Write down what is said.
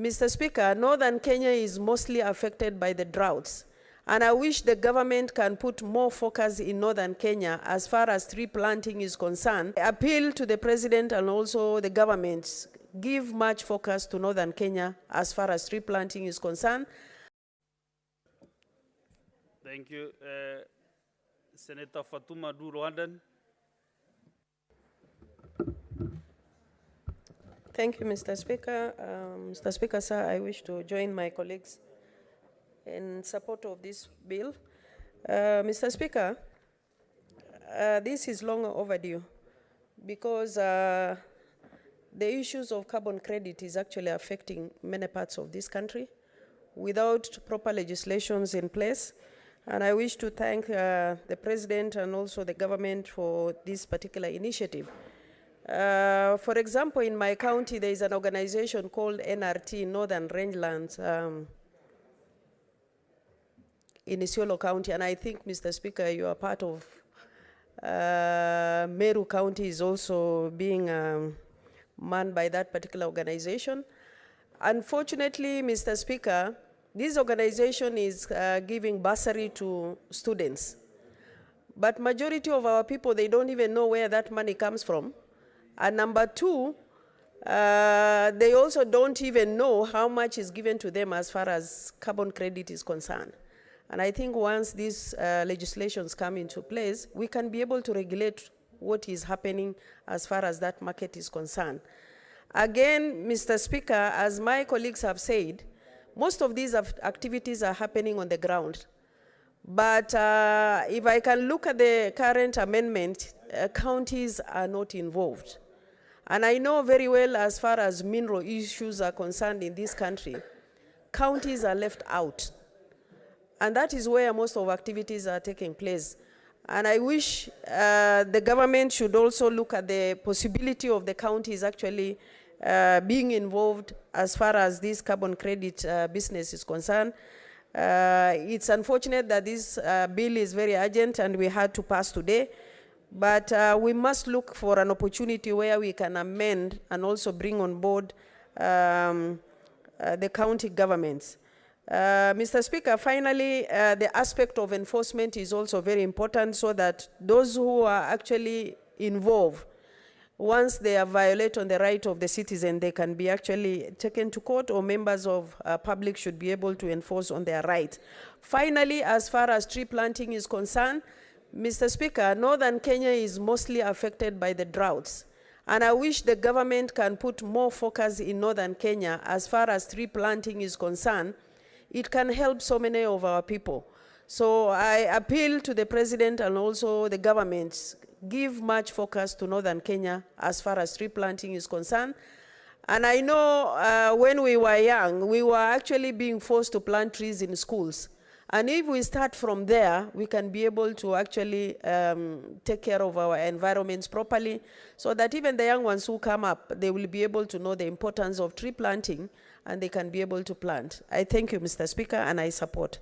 Mr. Speaker, northern Kenya is mostly affected by the droughts, and I wish the government can put more focus in northern Kenya as far as tree planting is concerned. I appeal to the President and also the government, give much focus to northern Kenya as far as tree planting is concerned. Thank you. Senator Fatuma Dullo. Thank you, Mr. Speaker. Mr. Speaker, sir, I wish to join my colleagues in support of this bill. Mr. Speaker, this is long overdue because the issues of carbon credit is actually affecting many parts of this country without proper legislations in place. And I wish to thank the President and also the government for this particular initiative. For example, in my county, there is an organization called NRT, Northern Rangelands, in Isiolo County, and I think, Mr. Speaker, you are part of Meru County is also being manned by that particular organization. Unfortunately, Mr. Speaker, this organization is giving bursary to students, but majority of our people, they don't even know where that money comes from. And number two, they also don't even know how much is given to them as far as carbon credit is concerned. And I think once these legislations come into place, we can be able to regulate what is happening as far as that market is concerned. Again, Mr. Speaker, as my colleagues have said, most of these activities are happening on the ground. But if I can look at the current amendment, counties are not involved. And I know very well, as far as mineral issues are concerned in this country, counties are left out. And that is where most of activities are taking place. And I wish the government should also look at the possibility of the counties actually being involved as far as this carbon credit business is concerned. It's unfortunate that this bill is very urgent and we had to pass today, but we must look for an opportunity where we can amend and also bring on board the county governments. Mr. Speaker, finally, the aspect of enforcement is also very important so that those who are actually involved, once they are violating the right of the citizen, they can be actually taken to court, or members of public should be able to enforce on their rights. Finally, as far as tree planting is concerned, Mr. Speaker, northern Kenya is mostly affected by the droughts. And I wish the government can put more focus in northern Kenya as far as tree planting is concerned. It can help so many of our people. So I appeal to the President and also the government, give much focus to northern Kenya as far as tree planting is concerned. And I know when we were young, we were actually being forced to plant trees in schools. And if we start from there, we can be able to actually take care of our environments properly, so that even the young ones who come up, they will be able to know the importance of tree planting and they can be able to plant. I thank you, Mr. Speaker, and I support.